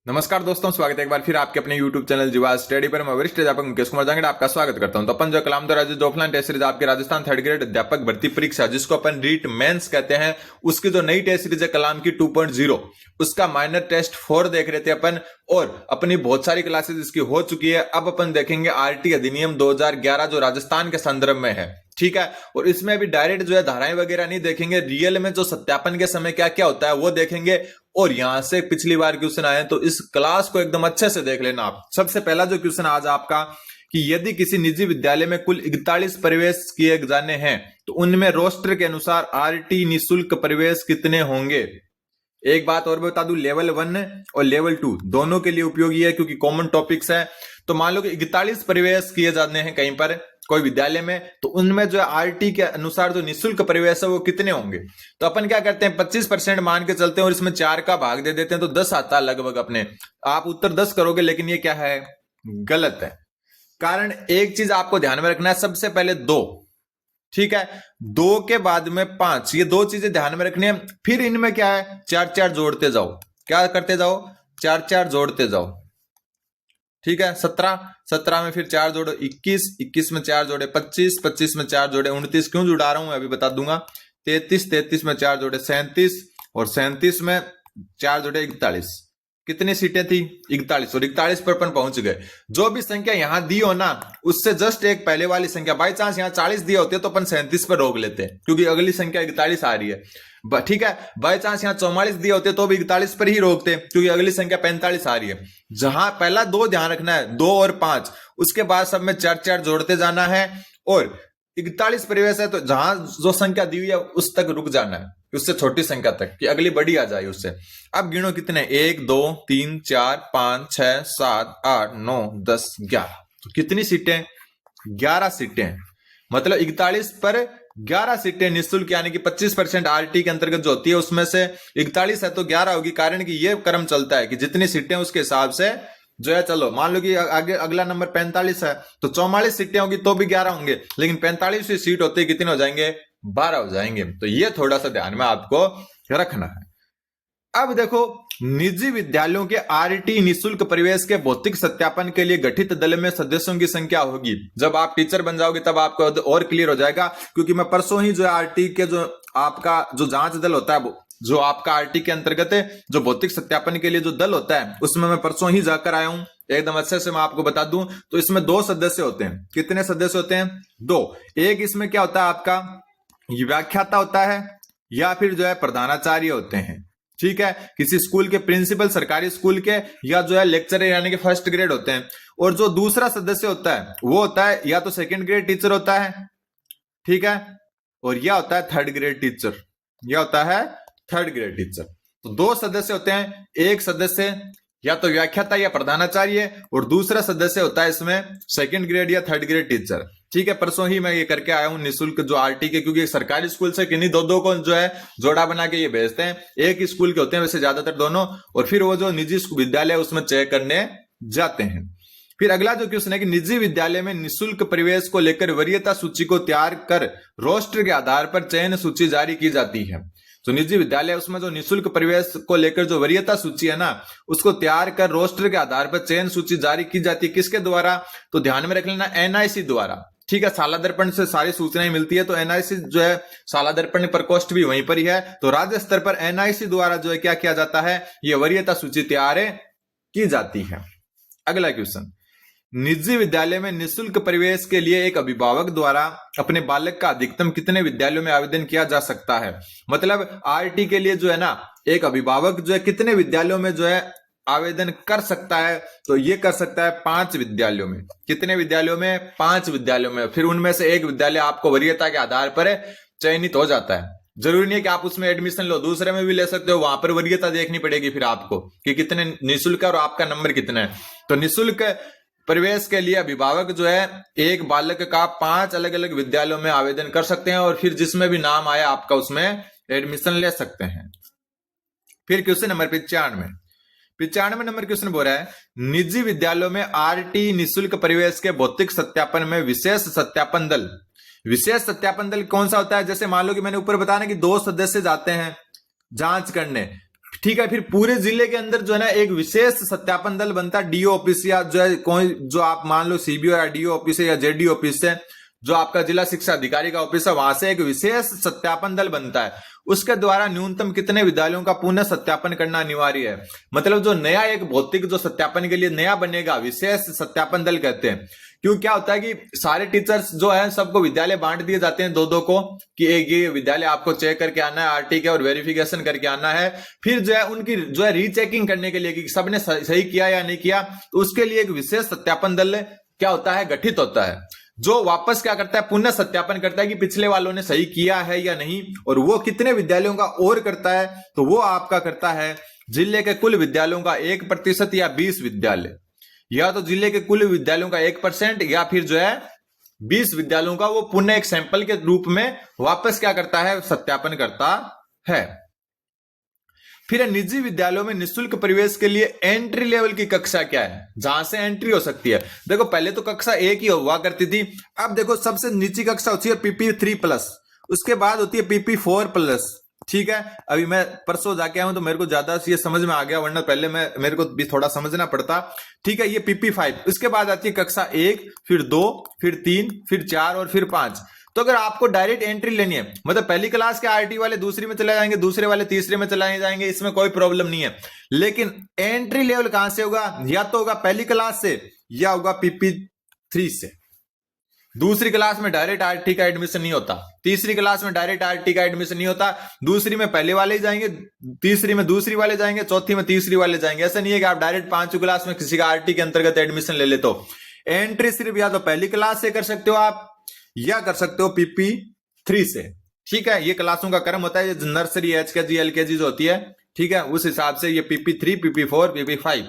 नमस्कार दोस्तों, स्वागत है एक बार फिर आपके अपने YouTube चैनल जीवास स्टडी पर। मैं वरिष्ठ अध्यापक मुकेश कुमार जांगड़ा आपका स्वागत करता हूं। तो अपन जो कलाम द्वारा जो ऑफलाइन टेस्ट सीरीज आपके राजस्थान थर्ड ग्रेड अध्यापक भर्ती परीक्षा जिसको अपन रीट मेंस कहते हैं, उसकी जो नई टेस्ट सीरीज है कलाम की 2.0, उसका माइनर टेस्ट 4 देख रहे थे अपन और अपनी बहुत सारी क्लासेस इसकी हो चुकी है। अब अपन देखेंगे आरटी अधिनियम 2011 जो राजस्थान के संदर्भ में है, ठीक है। और इसमें भी डायरेक्ट जो है धाराएं वगैरह नहीं देखेंगे, रियल में जो सत्यापन के समय क्या क्या होता है वो देखेंगे। और यहां से पिछली बार क्वेश्चन आए तो इस क्लास को एकदम अच्छे से देख लेना आप। सबसे पहला जो क्वेश्चन आज आपका कि यदि किसी निजी विद्यालय में कुल 41 प्रवेश किए जाने हैं तो उनमें रोस्टर के अनुसार आरटी निःशुल्क प्रवेश कितने होंगे। एक बात और बता दूं, लेवल 1 और लेवल 2 दोनों के लिए उपयोगी है क्योंकि कॉमन टॉपिक्स है। तो मान लो कि 41 प्रवेश किए जाने हैं कहीं पर कोई विद्यालय में, तो उनमें जो आरटी के अनुसार जो निःशुल्क प्रवेश है वो कितने होंगे। तो अपन क्या करते हैं, 25% मान के चलते हैं और इसमें 4 का भाग दे देते हैं, तो 10 आता है लगभग अपने। आप उत्तर 10 करोगे, लेकिन ये क्या है, गलत है। कारण एक चीज आपको ध्यान में रखना है, सबसे पहले 2, ठीक है, 2 के बाद में 5, ये 2 चीजें ध्यान में रखनी है। फिर इनमें क्या है, 4-4 जोड़ते जाओ। क्या करते जाओ, 4-4 जोड़ते जाओ, ठीक है। 17 में फिर 4 जोड़ो 21 में 4 जोड़े 25 में 4 जोड़े 29, क्यों जुड़ा रहा हूं अभी बता दूंगा। 33 में 4 जोड़े 37 और 37 में 4 जोड़े 41। कितनी सीटें थी, 41, और 41 पर अपन पहुंच गए। जो भी संख्या यहां दी हो ना, उससे जस्ट एक पहले वाली संख्या, बाई चांस यहां 40 दिए होते तो अपन 37 पर रोक लेते क्योंकि अगली संख्या 41 आ रही है, ठीक है। बाई चांस यहां 44 दिए होते तो भी 41 पर ही रोकते क्योंकि अगली संख्या 45 आ रही है। जहां पहला 2 ध्यान रखना है, 2 और 5, उसके बाद सब में 4-4 जोड़ते जाना है। और 41 प्रवेश है तो जहां जो संख्या दी हुई है उस तक रुक जाना है, उससे छोटी संख्या तक कि अगली बड़ी आ जाए उससे। अब गिनो कितने, 1 2 3 4 5 6 7 8 9 10 11। तो कितनी सीटें, 11 सीटें। मतलब 41 पर 11 सीटें निःशुल्क, यानी कि 25% आरटी के अंतर्गत जो होती है उसमें से 41 है तो 11 होगी। कारण कि ये क्रम चलता है कि जितनी सीटें उसके हिसाब से जो है, चलो मान लो कि आगे अगला नंबर 45 है तो 44 सीटें होगी तो भी 11 होंगे, लेकिन 45वीं सीट होते कितने हो जाएंगे, 12 हो जाएंगे। तो ये थोड़ा सा ध्यान में आपको रखना है। अब देखो, निजी विद्यालयों के आरटी निःशुल्क प्रवेश के भौतिक सत्यापन के लिए गठित दल में सदस्यों की संख्या होगी। जब आप टीचर बन जाओगे तब आपको और क्लियर हो जाएगा, क्योंकि मैं परसों ही जो है आरटी के जो आपका जो जांच दल होता है, जो आपका आरटी के अंतर्गत है, जो भौतिक सत्यापन के लिए जो दल होता है, उसमें मैं परसों ही जाकर आया हूं। एकदम अच्छे से मैं आपको बता दूं तो इसमें 2 सदस्य होते हैं। कितने सदस्य होते हैं, 2। एक इसमें क्या होता है आपका, व्याख्याता होता है या फिर जो है प्रधानाचार्य होते हैं, ठीक है। किसी स्कूल के प्रिंसिपल, सरकारी स्कूल के, या जो है लेक्चरर यानी कि फर्स्ट ग्रेड होते हैं। और जो दूसरा सदस्य होता है वो होता है या तो सेकंड ग्रेड टीचर होता है, ठीक है, और यह होता है थर्ड ग्रेड टीचर, यह होता है थर्ड ग्रेड टीचर। तो 2 सदस्य होते हैं, एक सदस्य या तो व्याख्याता या प्रधानाचार्य और दूसरा सदस्य होता है इसमें सेकंड ग्रेड या थर्ड ग्रेड टीचर, ठीक है। परसों ही मैं ये करके आया हूं निःशुल्क जो आरटी के, क्योंकि सरकारी स्कूल से किन्हीं 2-2 को जो है जोड़ा बना के ये भेजते हैं। एक ही स्कूल के होते हैं वैसे ज्यादातर दोनों, और फिर वो जो निजी विद्यालय उसमें चेक करने जाते हैं। फिर अगला जो क्वेश्चन है कि निजी विद्यालय में निःशुल्क प्रवेश को लेकर वरीयता सूची को तैयार कर रोस्टर के आधार पर चयन सूची जारी की जाती है। तो निजी विद्यालय उसमें जो निःशुल्क प्रवेश को लेकर जो वरीयता सूची है ना, उसको तैयार कर रोस्टर के आधार पर चयन सूची जारी की जाती है। किसके द्वारा, तो ध्यान में रख लेना, एनआईसी द्वारा, ठीक है। शाला दर्पण से सारी सूचनाएं मिलती है, तो एनआईसी जो है शाला दर्पण प्रकोष्ठ भी वहीं पर ही है। तो राज्य स्तर पर एनआईसी द्वारा जो है क्या किया जाता है, यह वरीयता सूची तैयार की जाती है। अगला क्वेश्चन, निजी विद्यालय में निःशुल्क प्रवेश के लिए एक अभिभावक द्वारा अपने बालक का अधिकतम कितने विद्यालयों में आवेदन किया जा सकता है। मतलब आरटी के लिए जो है ना, एक अभिभावक जो है कितने विद्यालयों में जो है आवेदन कर सकता है, तो ये कर सकता है 5 विद्यालयों में। कितने विद्यालयों में, 5 विद्यालयों में। फिर उनमें से एक विद्यालय आपको वरीयता के आधार पर चयनित हो जाता है। जरूरी नहीं है कि आप उसमें एडमिशन लो, दूसरे में भी ले सकते हो, वहां पर वरीयता देखनी पड़ेगी फिर आपको कि कितने निःशुल्क और आपका नंबर कितना है। तो निःशुल्क प्रवेश के लिए अभिभावक जो है एक बालक का 5 अलग अलग विद्यालयों में आवेदन कर सकते हैं और फिर जिसमें भी नाम आया आपका उसमें एडमिशन ले सकते हैं। फिर क्वेश्चन नंबर 95 नंबर क्वेश्चन बोल रहा है, निजी विद्यालयों में आरटी निःशुल्क प्रवेश के भौतिक सत्यापन में विशेष सत्यापन दल। विशेष सत्यापन दल कौन सा होता है, जैसे मान लो कि मैंने ऊपर बताया कि 2 सदस्य जाते हैं जांच करने, ठीक है, फिर पूरे जिले के अंदर जो है ना एक विशेष सत्यापन दल बनता है डीओ ऑफिस या जो है कोई जो आप मान लो सीबीओ या डीओ ऑफिस है या जेडीओ ऑफिस है, जो आपका जिला शिक्षा अधिकारी का ऑफिस है, वहां से एक विशेष सत्यापन दल बनता है। उसके द्वारा न्यूनतम कितने विद्यालयों का पुनः सत्यापन करना अनिवार्य है। मतलब जो नया एक भौतिक जो सत्यापन के लिए नया बनेगा, विशेष सत्यापन दल कहते हैं। क्यों, क्या होता है कि सारे टीचर्स जो है सबको विद्यालय बांट दिए जाते हैं दो दो को, कि एक ये विद्यालय आपको चेक करके आना है, आरटी के और वेरिफिकेशन करके आना है। फिर जो है उनकी जो है रीचेकिंग करने के लिए कि सबने सही किया या नहीं किया, तो उसके लिए एक विशेष सत्यापन दल क्या होता है, गठित होता है, जो वापस क्या करता है, पुनः सत्यापन करता है कि पिछले वालों ने सही किया है या नहीं। और वो कितने विद्यालयों का और करता है, तो वो आपका करता है जिले के कुल विद्यालयों का 1% या 20 विद्यालय, या तो जिले के कुल विद्यालयों का 1% या फिर जो है 20 विद्यालयों का वो पुनः एक सैंपल के रूप में वापस क्या करता है, सत्यापन करता है। फिर निजी विद्यालयों में निःशुल्क प्रवेश के लिए एंट्री लेवल की कक्षा क्या है, जहां से एंट्री हो सकती है। देखो पहले तो कक्षा 1 ही हुआ करती थी, अब देखो सबसे नीची कक्षा होती है PP3+, उसके बाद होती है PP4+। ठीक है, अभी मैं परसों जाके आया हूं तो मेरे को ज्यादा ये समझ में आ गया, वरना पहले मेरे को भी थोड़ा समझना पड़ता। ठीक है, ये PP5, उसके बाद आती है कक्षा 1, फिर 2, फिर 3, फिर 4 और फिर 5। तो अगर आपको डायरेक्ट एंट्री लेनी है, मतलब पहली क्लास के आरटी वाले दूसरी में चले जाएंगे, दूसरे वाले तीसरे में चलाए जाएंगे, इसमें कोई प्रॉब्लम नहीं है। लेकिन एंट्री लेवल कहां से होगा, या तो होगा पहली क्लास से या होगा PP3 से। दूसरी क्लास में डायरेक्ट आरटी का एडमिशन नहीं होता, तीसरी क्लास में डायरेक्ट आरटी का एडमिशन नहीं होता, दूसरी में पहले वाले ही जाएंगे, तीसरी में दूसरी वाले जाएंगे, चौथी में तीसरी वाले जाएंगे। ऐसा नहीं है कि आप डायरेक्ट 5वीं क्लास में किसी का आरटी के अंतर्गत एडमिशन ले लेते हो। एंट्री सिर्फ या तो पहली क्लास से कर सकते हो आप, या कर सकते हो PP3 से। ठीक है, ये क्लासों का क्रम होता है, नर्सरी, HKG, LKG जो होती है। ठीक है, उस हिसाब से ये PP3, PP4, PP5,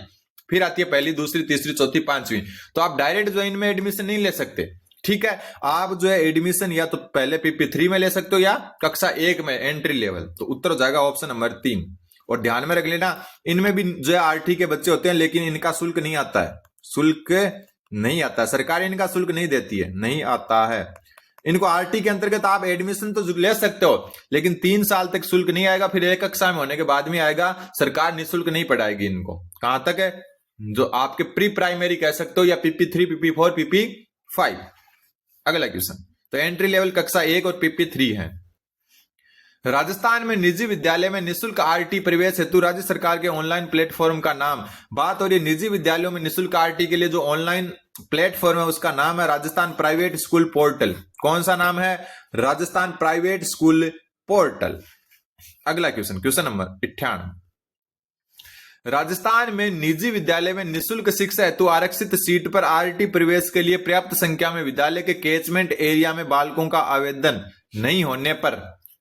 फिर आती है पहली, दूसरी, तीसरी, चौथी, 5वीं। तो आप डायरेक्ट जो इनमें एडमिशन नहीं ले सकते। ठीक है, आप जो है एडमिशन या तो पहले PP3 में ले सकते हो या कक्षा 1 में एंट्री लेवल। तो उत्तर हो जाएगा ऑप्शन नंबर 3। और ध्यान में रख लेना, इनमें भी जो है आरटी के बच्चे होते हैं, लेकिन इनका शुल्क नहीं आता है, शुल्क नहीं आता है, सरकार इनका शुल्क नहीं देती है, नहीं आता है। इनको आरटी के अंतर्गत आप एडमिशन तो ले सकते हो, लेकिन 3 साल तक शुल्क नहीं आएगा, फिर एक कक्षा में होने के बाद में आएगा। सरकार निःशुल्क नहीं पढ़ाएगी इनको। कहां तक है, जो आपके प्री प्राइमरी कह सकते हो, या PP3, PP4, PP5। अगला क्वेश्चन, तो एंट्री लेवल कक्षा 1 और PP3 है। राजस्थान में निजी विद्यालय में निःशुल्क आरटी प्रवेश हेतु राज्य सरकार के ऑनलाइन प्लेटफॉर्म का नाम, बात हो रही है निजी विद्यालयों में निःशुल्क आरटी के लिए जो ऑनलाइन प्लेटफॉर्म है उसका नाम है राजस्थान प्राइवेट स्कूल पोर्टल। कौन सा नाम है, राजस्थान प्राइवेट स्कूल पोर्टल। अगला क्वेश्चन, क्वेश्चन नंबर 58, राजस्थान में निजी विद्यालय में निःशुल्क शिक्षा हेतु आरक्षित सीट पर आरटी प्रवेश के लिए पर्याप्त संख्या में विद्यालय के कैचमेंट एरिया में बालकों का आवेदन नहीं होने पर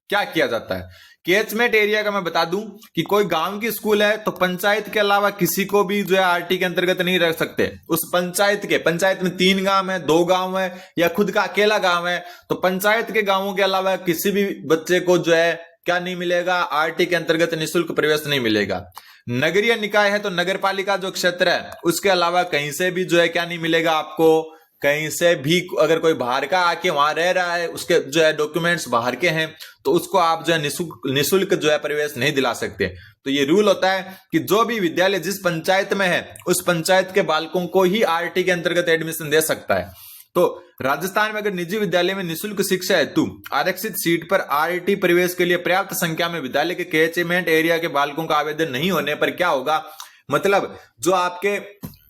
क्या किया जाता है। कैचमेंट एरिया का मैं बता दूं कि कोई गांव की स्कूल है तो पंचायत के अलावा किसी को भी जो है आरटी के अंतर्गत नहीं रख सकते। उस पंचायत में 3 गांव है, 2 गांव है, या खुद का अकेला गांव है, तो पंचायत के गांवों के अलावा किसी भी बच्चे को जो है क्या नहीं मिलेगा, आरटी के अंतर्गत निःशुल्क प्रवेश नहीं मिलेगा। नगरीय निकाय है तो नगर पालिका जो क्षेत्र है उसके अलावा कहीं से भी जो है क्या नहीं मिलेगा आपको, कहीं से भी अगर कोई बाहर का आके वहां रह रहा है, उसके जो है डॉक्यूमेंट्स बाहर के हैं, तो उसको आप जो है निःशुल्क जो है प्रवेश नहीं दिला सकते। तो ये रूल होता है कि जो भी विद्यालय जिस पंचायत में है उस पंचायत के बालकों को ही आरटी के अंतर्गत एडमिशन दे सकता है। तो राजस्थान में अगर निजी विद्यालय में निःशुल्क शिक्षा हेतु आरक्षित सीट पर आरटी प्रवेश के लिए पर्याप्त संख्या में विद्यालय के कैचमेंट एरिया के बालकों का आवेदन नहीं होने पर क्या होगा, मतलब जो आपके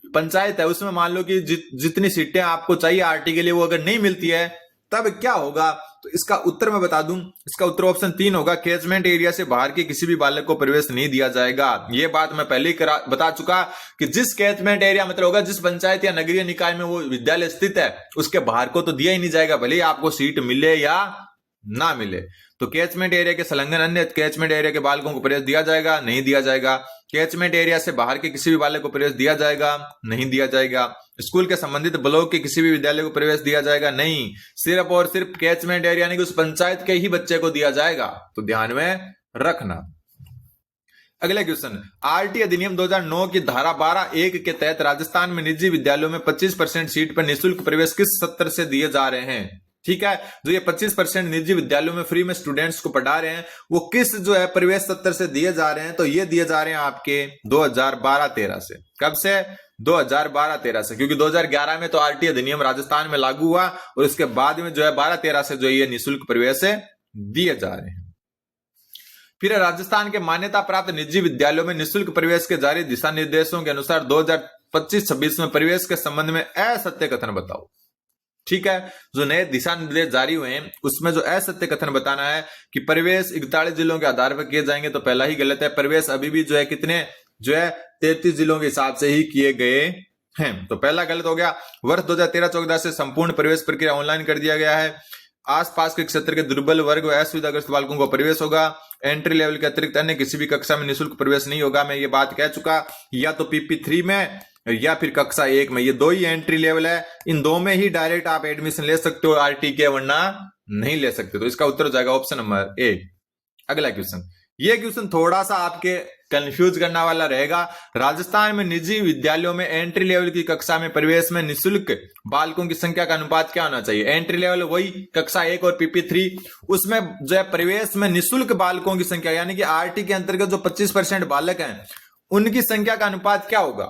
पंचायत है उसमें मान लो कि जितनी सीटें आपको चाहिए आरटी के लिए वो अगर नहीं मिलती है तब क्या होगा। तो इसका उत्तर मैं बता दूं, इसका उत्तर ऑप्शन 3 होगा, कैचमेंट एरिया से बाहर के किसी भी बालक को प्रवेश नहीं दिया जाएगा। ये बात मैं पहले ही बता चुका कि जिस कैचमेंट एरिया मतलब होगा जिस पंचायत या नगरीय निकाय में वो विद्यालय स्थित है उसके बाहर को तो दिया ही नहीं जाएगा, भले ही आपको सीट मिले या ना मिले। तो कैचमेंट एरिया के संलग्न अन्य कैचमेंट एरिया के बालकों को प्रवेश दिया जाएगा, नहीं दिया जाएगा। कैचमेंट एरिया से बाहर के किसी भी बालक को प्रवेश दिया जाएगा, नहीं दिया जाएगा। स्कूल के संबंधित ब्लॉक के किसी भी विद्यालय को प्रवेश दिया जाएगा, नहीं। सिर्फ और सिर्फ कैचमेंट एरिया यानी कि उस पंचायत के ही बच्चे को दिया जाएगा, तो ध्यान में रखना। अगला क्वेश्चन, आरटी अधिनियम 2009 की धारा 12(1) के तहत राजस्थान में निजी विद्यालयों में 25% सीट पर निःशुल्क प्रवेश किस सत्र से दिए जा रहे हैं। ठीक है। जो ये 25% निजी विद्यालयों में फ्री में स्टूडेंट्स को पढ़ा रहे हैं वो किस जो है परिवेश सत्र से दिए जा रहे हैं, तो ये दिए जा रहे हैं आपके 2012-13 से। कब से? 2012-13 से, क्योंकि 2011 में तो आरटी अधिनियम राजस्थान में लागू हुआ और उसके बाद में जो है 12-13 से जो ये निःशुल्क प्रवेश दिए जा रहे हैं। फिर राजस्थान के मान्यता प्राप्त निजी विद्यालयों में निःशुल्क प्रवेश के जारी दिशा निर्देशों के अनुसार 2025-26 में प्रवेश के संबंध में असत्य कथन बताओ। ठीक है, जो नए दिशा निर्देश जारी हुए हैं उसमें जो असत्य कथन बताना है कि प्रवेश 41 जिलों के आधार पर किए जाएंगे, तो पहला ही गलत है। प्रवेश अभी भी जो है कितने जो है 33 जिलों के हिसाब से ही किए गए हैं, तो पहला गलत हो गया। वर्ष 2013-14 से संपूर्ण प्रवेश प्रक्रिया ऑनलाइन कर दिया गया है। आसपास के क्षेत्र के दुर्बल वर्ग व असुविधाग्रस्त बालकों को प्रवेश होगा। एंट्री लेवल के अतिरिक्त अन्य किसी भी कक्षा में निःशुल्क प्रवेश नहीं होगा। मैं ये बात कह चुका, या तो PP3 में या फिर कक्षा 1 में, ये दो ही एंट्री लेवल है। इन दो में ही डायरेक्ट आप एडमिशन ले सकते हो आरटी के, वरना नहीं ले सकते। तो इसका उत्तर हो जाएगा ऑप्शन नंबर ए। अगला क्वेश्चन, ये क्वेश्चन थोड़ा सा आपके कंफ्यूज करने वाला रहेगा। राजस्थान में निजी विद्यालयों में एंट्री लेवल की कक्षा में प्रवेश में निःशुल्क बालकों की संख्या का अनुपात क्या होना चाहिए? एंट्री लेवल वही कक्षा 1 और PP3, उसमें जो है प्रवेश में निःशुल्क बालकों की संख्या यानी कि आरटी के अंतर्गत जो 25% बालक हैं उनकी संख्या का अनुपात क्या होगा?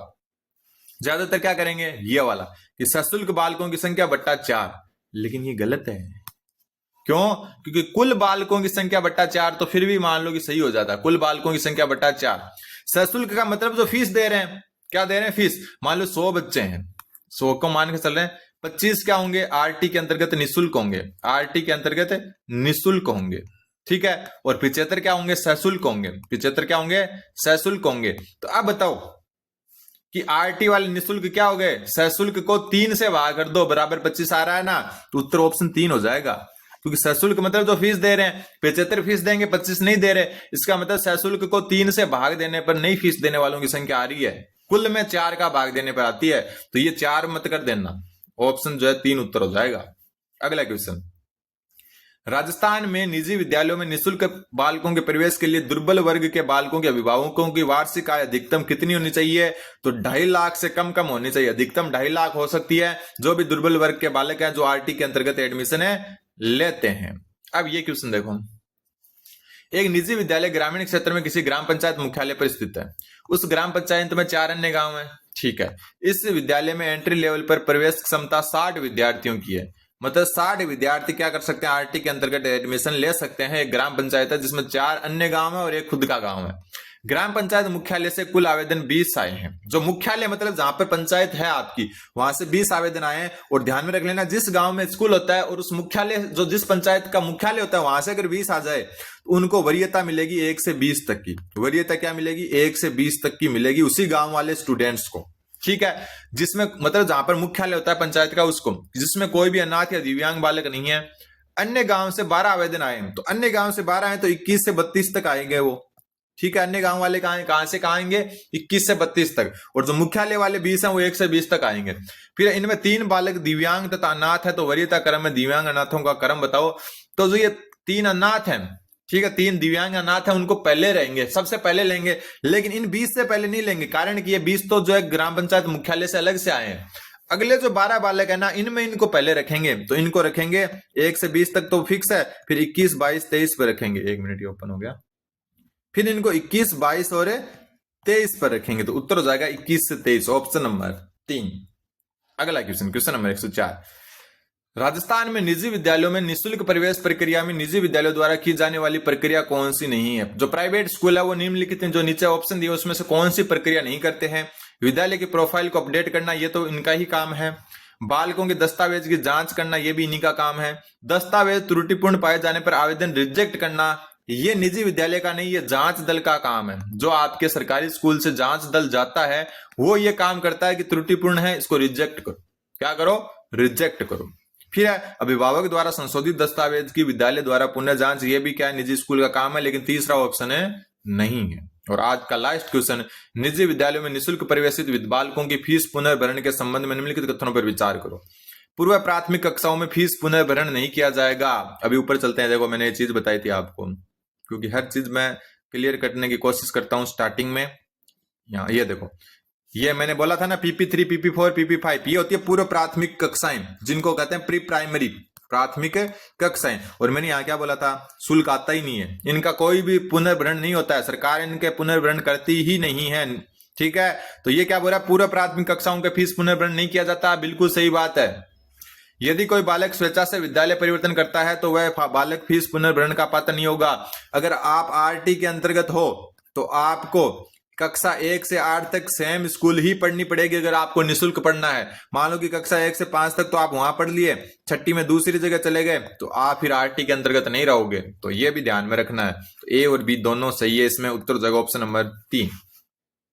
ज्यादातर क्या करेंगे? ये वाला कि सशुल्क बालकों की संख्या बट्टा 4, लेकिन ये गलत है। क्यों? क्योंकि कुल बालकों की संख्या बट्टा 4 तो फिर भी मान लो कि सही हो जाता है। कुल बालकों की संख्या बट्टा 4। सशुल्क का मतलब जो फीस दे रहे हैं, क्या दे रहे हैं? फीस। मान लो 100 बच्चे हैं, 100 को मान के चल रहे हैं, 25 क्या होंगे? आरटी के अंतर्गत निःशुल्क होंगे, आरटी के अंतर्गत निःशुल्क होंगे, ठीक है। और 75 क्या होंगे? सशुल्क होंगे। 75 क्या होंगे? सशुल्क होंगे। तो अब बताओ कि आरटी वाले निःशुल्क क्या हो गए? सशुल्क को 3 से भाग कर दो, बराबर 25 आ रहा है ना, तो उत्तर ऑप्शन 3 हो जाएगा। क्योंकि सशुल्क मतलब जो फीस दे रहे हैं 75 फीस देंगे, 25 नहीं दे रहे, इसका मतलब सशुल्क को 3 से भाग देने पर नई फीस देने वालों की संख्या आ रही है, कुल में 4 का भाग देने पर आती है। तो ये 4 मत कर देना, ऑप्शन जो है 3 उत्तर हो जाएगा। अगला क्वेश्चन, राजस्थान में निजी विद्यालयों में निःशुल्क बालकों के प्रवेश के लिए दुर्बल वर्ग के बालकों के अभिभावकों की वार्षिक आय अधिकतम कितनी होनी चाहिए? तो 2.5 लाख से कम होनी चाहिए। अधिकतम 2.5 लाख हो सकती है जो भी दुर्बल वर्ग के बालक हैं जो आरटी के अंतर्गत एडमिशन लेते हैं। अब ये क्वेश्चन देखो, एक निजी विद्यालय ग्रामीण क्षेत्र में किसी ग्राम पंचायत मुख्यालय पर स्थित है। उस ग्राम पंचायत में 4 अन्य गांव हैं, ठीक है। इस विद्यालय में एंट्री लेवल पर प्रवेश क्षमता 60 विद्यार्थियों की है। मतलब 60 विद्यार्थी क्या कर सकते हैं? आरटी के अंतर्गत एडमिशन ले सकते हैं। एक ग्राम पंचायत है जिसमें 4 अन्य गांव है और एक खुद का गांव है। ग्राम पंचायत मुख्यालय से कुल आवेदन 20 आए हैं। जो मुख्यालय मतलब जहां पर पंचायत है आपकी, वहां से 20 आवेदन आए हैं। और ध्यान में रख लेना, जिस गांव में स्कूल होता है और उस मुख्यालय जो जिस पंचायत का मुख्यालय होता है वहां से अगर 20 आ जाए तो उनको वरीयता मिलेगी 1 से 20 तक की। वरीयता क्या मिलेगी? 1 से 20 तक की मिलेगी उसी गांव वाले स्टूडेंट्स को, ठीक है। जिसमें मतलब जहां पर मुख्यालय होता है पंचायत का उसको, जिसमें कोई भी अनाथ या दिव्यांग बालक नहीं है। अन्य गांव से 12 आवेदन आए, तो अन्य गांव से 12 आए तो 21 से 32 तक आएंगे वो, ठीक है। अन्य गांव वाले कहां से कहां आएंगे? 21 से 32 तक। और जो मुख्यालय वाले 20 हैं वो 1 से 20 तक आएंगे। फिर इनमें 3 बालक दिव्यांग तथा अनाथ है, तो वरीयता क्रम में दिव्यांग अनाथों का क्रम बताओ। तो जो ये 3 अनाथ हैं, ठीक है, 3 दिव्यांग अनाथ है, उनको पहले रहेंगे, सबसे पहले लेंगे। लेकिन इन 20 से पहले नहीं लेंगे, कारण कि ये 20 तो जो है ग्राम पंचायत मुख्यालय से अलग से आए हैं। अगले जो 12 बालक है ना, इनमें इनको पहले रखेंगे। तो इनको रखेंगे 1 से 20 तक तो फिक्स है, फिर 21, 22, 23 पर रखेंगे। 1 मिनट, ये ओपन हो गया। फिर इनको 21, 22 और 23 पर रखेंगे। तो उत्तर हो जाएगा 21 से 23, ऑप्शन नंबर 3। अगला क्वेश्चन, क्वेश्चन नंबर 104, राजस्थान में निजी विद्यालयों में निःशुल्क प्रवेश प्रक्रिया में निजी विद्यालयों द्वारा की जाने वाली प्रक्रिया कौन सी नहीं है? जो प्राइवेट स्कूल है वो निम्नलिखित जो नीचे ऑप्शन दिए उसमें से कौन सी प्रक्रिया नहीं करते हैं? विद्यालय की प्रोफाइल को अपडेट करना, ये तो इनका ही काम है। बालकों के दस्तावेज की जांच करना, ये भी इन्हीं का काम है। दस्तावेज त्रुटिपूर्ण पाए जाने पर आवेदन रिजेक्ट करना, ये निजी विद्यालय का नहीं, ये जांच दल का काम है। जो आपके सरकारी स्कूल से जांच दल जाता है वो ये काम करता है कि त्रुटिपूर्ण है, इसको रिजेक्ट करो। क्या करो? रिजेक्ट करो। फिर अभिभावक द्वारा संशोधित दस्तावेज की विद्यालय द्वारा पुनः जांच, ये भी क्या है? निजी स्कूल का काम है। लेकिन तीसरा ऑप्शन है नहीं है। और आज का लास्ट क्वेश्चन, निजी विद्यालयों में निःशुल्क प्रवेशित बालकों की फीस पुनर्भरण के संबंध में निम्नलिखित कथनों पर विचार करो। पूर्व प्राथमिक कक्षाओं में फीस पुनर्भरण नहीं किया जाएगा। अभी ऊपर चलते हैं, देखो मैंने ये चीज बताई थी आपको, क्योंकि हर चीज मैं क्लियर करने की कोशिश करता हूं स्टार्टिंग में। यहाँ ये देखो, ये मैंने बोला था ना PP3, PP4, PP5, ये होती है पूर्व प्राथमिक कक्षाएं, जिनको कहते हैं प्री प्राइमरी। प्राथमिक कक्षाएं। और मैंने यहाँ क्या बोला था, शुल्क आता ही नहीं है, इनका कोई भी पुनर्भरण नहीं होता है, सरकार इनके पुनर्भरण करती ही नहीं है। ठीक है, तो ये क्या बोल रहा है, पूर्व प्राथमिक कक्षाओं के फीस पुनर्भरण नहीं किया जाता, बिल्कुल सही बात है। यदि कोई बालक स्वेच्छा से विद्यालय परिवर्तन करता है तो वह बालक फीस पुनर्भरण का पात्र नहीं होगा। अगर आप आरटी के अंतर्गत हो तो आपको कक्षा 1 से 8 तक सेम स्कूल ही पढ़नी पड़ेगी अगर आपको निःशुल्क पढ़ना है। मान लो कि कक्षा 1 से 5 तक तो आप वहां पढ़ लिए, छठी में दूसरी जगह चले गए तो आप फिर आरटी के अंतर्गत नहीं रहोगे, तो ये भी ध्यान में रखना है। तो ए और बी दोनों सही है, इसमें उत्तर हो जाएगा ऑप्शन नंबर 3।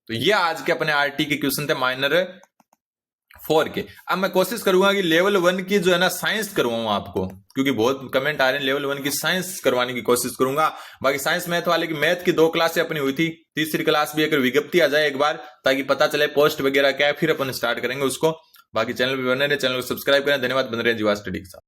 तो ये आज के अपने आरटी के क्वेश्चन थे माइनर 4 के। अब मैं कोशिश करूंगा कि लेवल 1 की जो है ना साइंस करवाऊं आपको, क्योंकि बहुत कमेंट आ रहे हैं, लेवल 1 की साइंस करवाने की कोशिश करूंगा। बाकी साइंस मैथ वाले की मैथ की 2 क्लासें अपनी हुई थी, तीसरी क्लास भी अगर विज्ञप्ति आ जाए एक बार ताकि पता चले पोस्ट वगैरह क्या है, फिर अपन स्टार्ट करेंगे उसको। बाकी चैनल पर बने रहे, चैनल को सब्सक्राइब करें। धन्यवाद, बन रहे जीवा स्टडी के साथ।